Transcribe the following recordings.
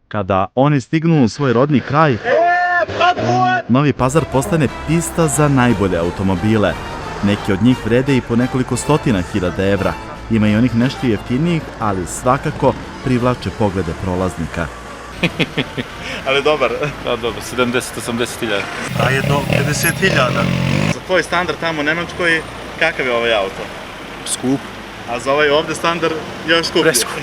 Kada oni stignu u svoj rodni kraj, Novi Pazar postane pista za najbolje automobile. Neki od njih vrede i po nekoliko stotina hiljada evra. Ima i onih nešto jeftinijih, ali svakako privlače poglede prolaznika. Ali dobar. Da, dobro, 70-80 hiljada. A jedno 50 hiljada. Za tvoj standard tamo u Nemačkoj, kakav je ovaj auto? Skup. A za ovaj ovdje standard još skuplji? Preskup.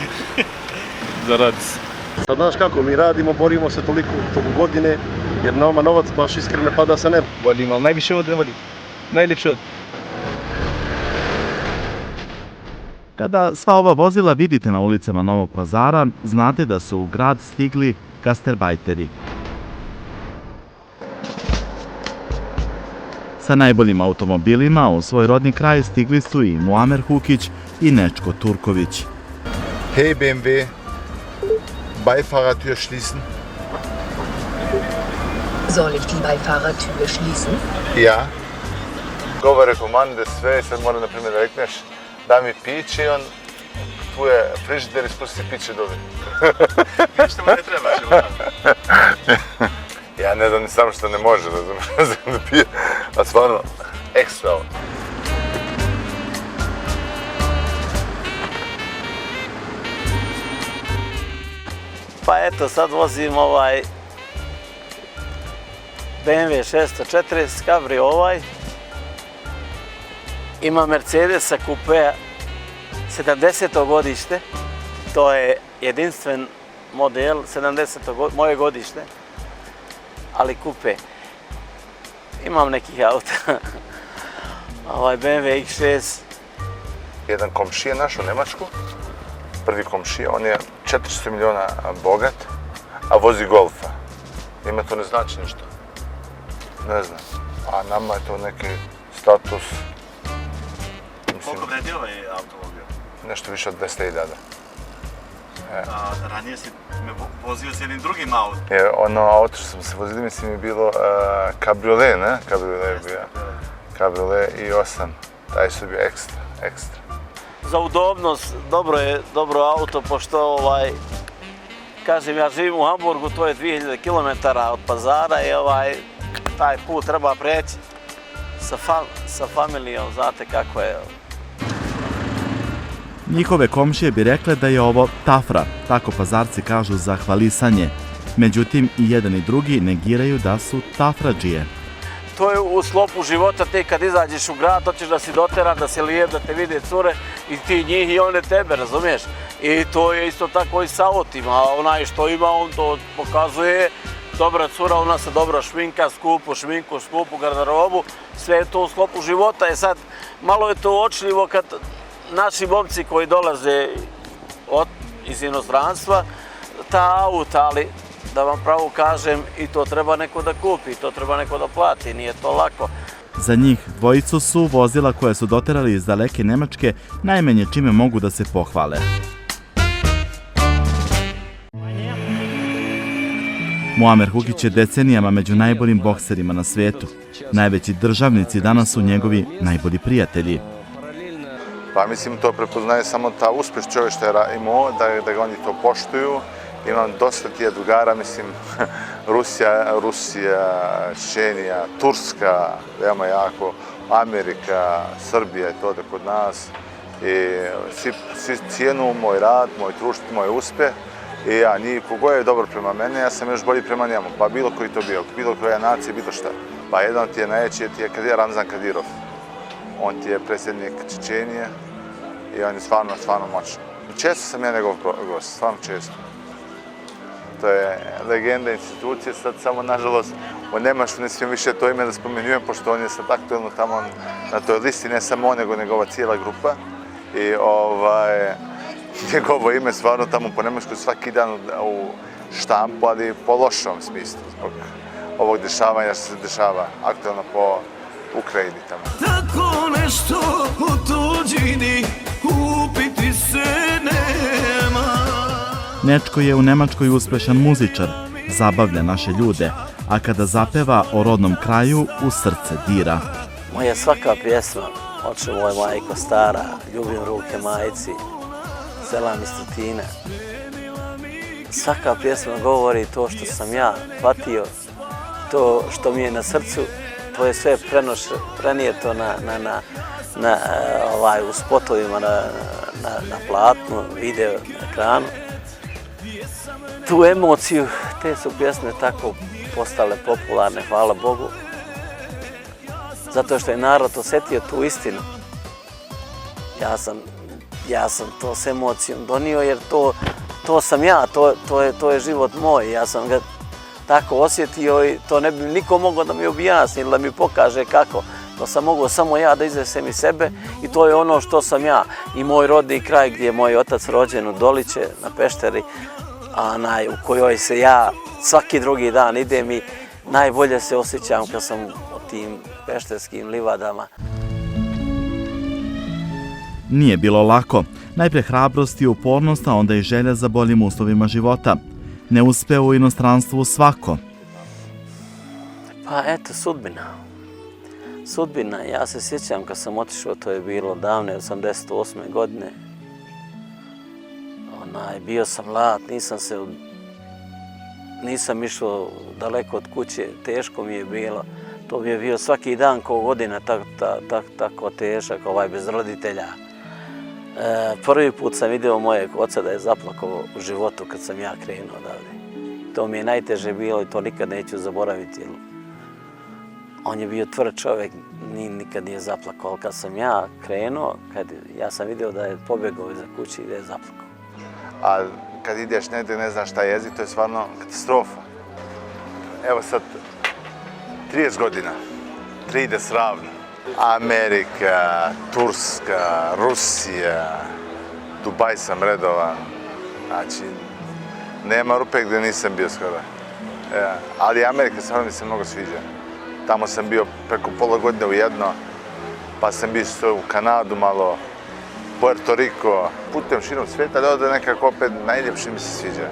Zaradi se. Sad znaš kako, mi radimo, borimo se toliko godine, jer nama novac baš iskreno ne pada sa neba. Volim, ali najviše ovdje volim. Najljepše ovdje. Kada sva ova vozila vidite na ulicama Novog Pazara, znate da su u grad stigli gastarbajteri. Sa najboljim automobilima u svoj rodni kraj stigli su i Muamer Hukić i Nečko Turković. Hey BMW, Beifahrertür schließen. Soll ich die Beifahrertür schließen? Ja. Govore komande sve, sad moram na primjer da rekneš da mi piće i on tu je frižider i spusti piće dole. Ništa mu ne treba, Ja ne znam ni sam što ne može, razumiješ, da pije, a stvarno ekstra ovo. Pa eto, sad vozim ovaj BMW 640 Cabrio ovaj. Ima Mercedesa Coupe 70. godište. To je jedinstven model, 70. moje godište, ali Coupe. Imam nekih auta. Ovaj BMW X6. Jedan komšija naš u Nemačku, prvi komšija, on je 400 miliona bogat, a vozi Golfa. Njima to ne znači ništa. Ne znam. A nama je to neki status. Koliko vredi ovaj automobil? Nešto više od 200.000. A ranije si me vozio s jednim drugim autom. Ono auto što smo se vozili, mislim je bilo kabriolet, ne? Kabriolet je bio. Kabriolet i8. Taj su bio ekstra. Za udobnost dobro auto, pošto kažem, ja živim u Hamburgu, to je 2000 km od Pazara i taj put treba preći sa familijom, znate kako je. Njihove komšije bi rekle da je ovo tafra, tako Pazarci kažu za hvalisanje. Međutim, i jedan i drugi negiraju da su tafradžije. To je u sklopu života, ti kad izađeš u grad, hoćeš da si doteran, da si lijep, da te vide cure i ti njih i one tebe, razumiješ? I to je isto tako i sa autima, onaj što ima on to pokazuje, dobra cura, ona se dobro šminka, skupu šminku, skupu garderobu, sve je to u sklopu života. I sad, malo je to uočljivo kad naši momci koji dolaze iz inostranstva, ta auta, ali da vam pravo kažem, i to treba neko da kupi, to treba neko da plati, nije to lako. Za njih dvojicu su vozila koje su doterali iz daleke Nemačke najmanje čime mogu da se pohvale. Muamer Hukić je decenijama među najboljim bokserima na svijetu. Najveći državnici danas su njegovi najbolji prijatelji. Pa mislim to prepoznaje samo ta uspjeh čovjek što je imao, da ga oni to poštuju. Imam dosta tije drugara, mislim, Rusija, Čečenija, Turska, veoma jako, Amerika, Srbija je to da kod nas. I svi cijenu moj rad, moj trud, moj uspjeh. I ja, kogo je dobar prema mene, ja sam još bolji prema njemu. Pa bilo koji to bio, bilo koja nacija, bilo šta. Pa jedan ti je najveći, ti je Ramzan Kadirov. On ti je predsjednik Čečenije i on je stvarno moćan. Često sam ja njegov gost, stvarno često. To je legenda institucije, sad samo nažalost u Nemačku ne smijem više to ime da spomenujem, pošto on je sad aktualno tamo na toj listi, ne samo on, nego njegova cijela grupa. I njegovo ime stvarno tamo po Nemačku svaki dan u štampu, ali po lošom smislu, zbog ovog dešavanja što se dešava aktualno po Ukrajini tamo. Tako nešto u tuđini kupiti se nema. Nečko je u Nemačkoj uspešan muzičar, zabavlja naše ljude, a kada zapeva o rodnom kraju, u srce dira. Moja svaka pjesma, oče moj majko stara, ljubim ruke majci, selam iz Tutine. svaka pjesma govori to što sam ja shvatio, to što mi je na srcu, to je sve prenijeto u spotovima, na platnu, video, na ekranu. Tu emociju, te su pjesme tako postale popularne, hvala Bogu, zato što je narod osjetio tu istinu. Ja sam to s emocijom donio jer to sam ja, to je život moj, ja sam ga tako osjetio i to ne bi niko mogao da mi objasni ili da mi pokaže kako. To sam mogao samo ja da iznesem iz sebe i to je ono što sam ja. I moj rodni kraj gdje je moj otac rođen u Doliće na Pešteri, u kojoj se ja svaki drugi dan idem i najbolje se osjećam kad sam u tim pešterskim livadama. Nije bilo lako. Najprije hrabrost i upornost, a onda i želja za boljim uslovima života. Ne uspeo u inostranstvu svako. Pa eto, sudbina. Sudbina, ja se sjećam kad sam otišao, to je bilo davne 88. godine. Bio sam mlad, nisam išao daleko od kuće, teško mi je bilo. To bi je bio svaki dan ko godina tako težak, bez roditelja. Prvi put sam vidio mojeg oca da je zaplakao u životu kad sam ja krenuo odavde. To mi je najteže bilo i to nikad neću zaboraviti. On je bio tvrd čovjek, nikad nije zaplakao, ali kad sam ja krenuo, ja sam vidio da je pobjegao iza kući i da je zaplakao. A kad ideš negdje ne znaš šta je jezik, to je stvarno katastrofa. Evo sad, 30 godina, 3 ide sravno. Amerika, Turska, Rusija, Dubaj sam redovan. Znači, nema rupe gdje nisam bio skoro. Ali Amerika stvarno mi se mnogo sviđa. Tamo sam bio preko pola godine u jedno, pa sam bio u Kanadu malo, Puerto Rico, putem širom svijeta, ali ovdje nekako opet najljepše mi se sviđa.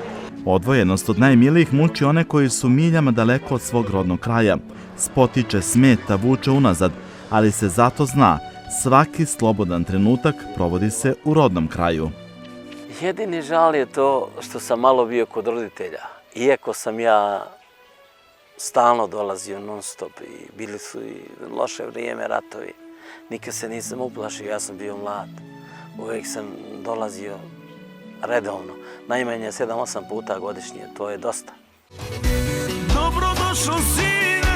Odvojenost od najmilijih muči one koji su miljama daleko od svog rodnog kraja. Spotiče, smeta, vuče unazad, ali se zato zna, svaki slobodan trenutak provodi se u rodnom kraju. Jedini žal je to što sam malo bio kod roditelja. Iako sam ja stalno dolazio non stop i bili su i loše vrijeme, ratovi. Nikad se nisam uplašio, ja sam bio mlad. Uvijek sam dolazio redovno, najmanje 7-8 puta godišnje, to je dosta. Dobrodošao sine,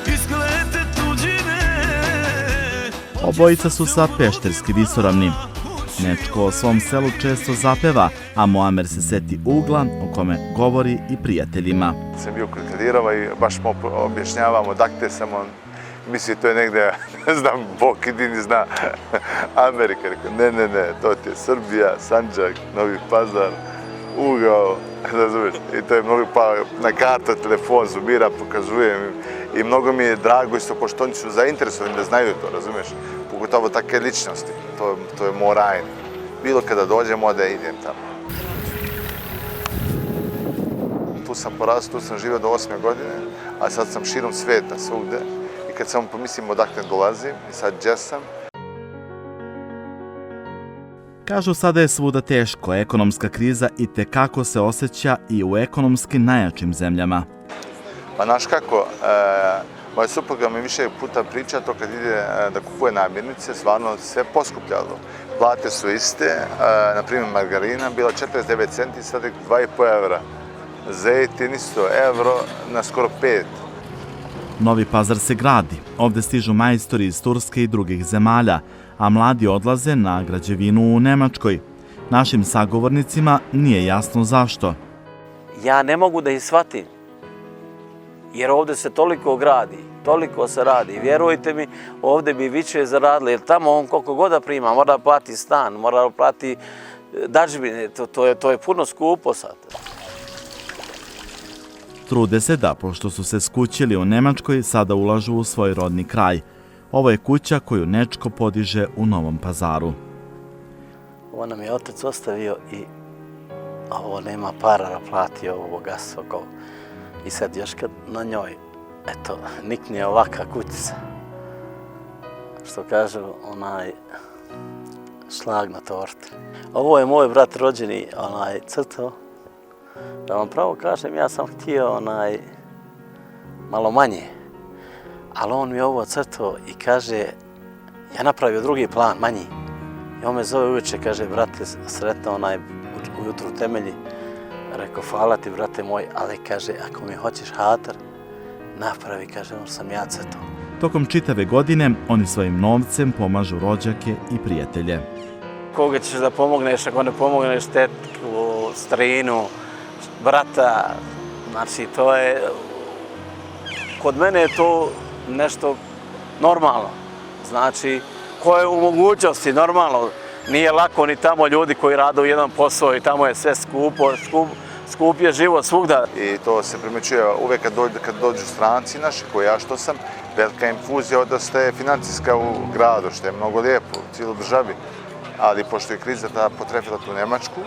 iz klete tuđine. Obojica su sa Pešterski visoravni. Nečko o svom selu često zapeva, a Muamer se seti ugla o kome govori i prijateljima. Sam bio kod Kadirova i baš mu objašnjavam odakle sam on. Misli, to je negdje, ne znam, Bog jedini zna, Amerika. Rekao, ne, to ti je Srbija, Sandžak, Novi Pazar, ugao, razumiješ. I to je mnogo, pa na kartu, telefon, zumira, pokazujem i mnogo mi je drago isto, pošto oni su zainteresovani da znaju to, razumiješ. Pogotovo takve ličnosti, to je moj raj. Bilo kada dođem, onda idem tamo. Tu sam porastao, tu sam živio do 8. godine, a sad sam širom svijeta, svugde. I kad samo pomislim odakle dolazim i sad gdje sam. Kažu sada je svuda teško, ekonomska kriza itekako se osjeća i u ekonomski najjačim zemljama. Pa znaš kako, moja supruga mi više puta priča to kad ide da kupuje namirnice, stvarno sve poskupljalo. Plate su iste, na primjer margarina bila 49 centi, sad je 2,5 evra. Zejtin isto evro na skoro 5. Novi Pazar se gradi, ovdje stižu majstori iz Turske i drugih zemalja, a mladi odlaze na građevinu u Nemačkoj. Našim sagovornicima nije jasno zašto. Ja ne mogu da ih shvatim, jer ovdje se toliko gradi, toliko se radi. Vjerujte mi, ovdje bi više zaradili, jer tamo on koliko god da prima, mora plati stan, mora plati dažbine, to je puno skupo sad. Trude se da, pošto su se skućili u Nemačkoj, sada ulažu u svoj rodni kraj. Ovo je kuća koju Nečko podiže u Novom Pazaru. Ovo nam je otac ostavio i ovo nema para da plati ovo bogatstvo. I sad još kad na njoj, eto, nikne ovaka kućica. Što kažu, onaj šlag na torti. Ovo je moj brat rođeni, crtao Da vam pravo kažem, ja sam htio malo manje, ali on mi ovo crtao i kaže, ja napravio drugi plan, manji. I on me zove uveče, kaže, brate, sretno ujutru u temelji. Rekao, hvala ti, brate moj, ali kaže, ako mi hoćeš hatar, napravi, kaže, ono sam ja crtao. Tokom čitave godine oni svojim novcem pomažu rođake i prijatelje. Koga ćeš da pomogneš, ako ne pomogneš tetku, strinu, brata, znači to je, kod mene je to nešto normalno. Znači, ko je u mogućnosti, normalno, nije lako ni tamo ljudi koji rade u jedan posao i tamo je sve skupo, skup je život svugda. I to se primećuje uvek kad dođu stranci naši, koji ja što sam, velika infuzija odastaje financijska u gradu, što je mnogo lijepo u cijeloj državi. Ali pošto je kriza potrefila tu Nemačku,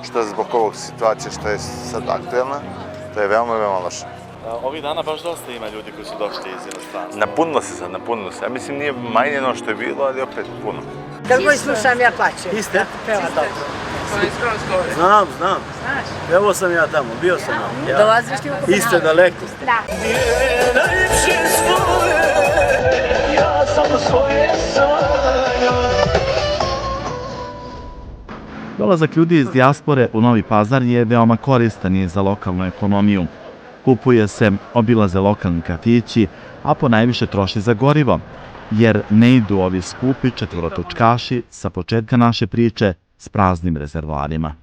što zbog ovog situacije što je sad aktuelna, to je veoma, veoma loše. Ovih dana baš dosta ima ljudi koji su došli iz inostranstva. Napunilo se. Ja mislim nije manje no što je bilo, ali opet puno. Kad god slušam, ja plaćem. Iste? Peva dobro. Znam. Evo sam ja tamo, bio sam ja. Dolaziš ti u Kopenhagen? Iste daleko. Da. Najljepše svoje, ja sam svoje sanjao. Dolazak ljudi iz dijaspore u Novi Pazar je veoma koristan i za lokalnu ekonomiju. Kupuje se, obilaze lokalni kafići, a ponajviše troši za gorivo, jer ne idu ovi skupi četvorotočkaši sa početka naše priče s praznim rezervoarima.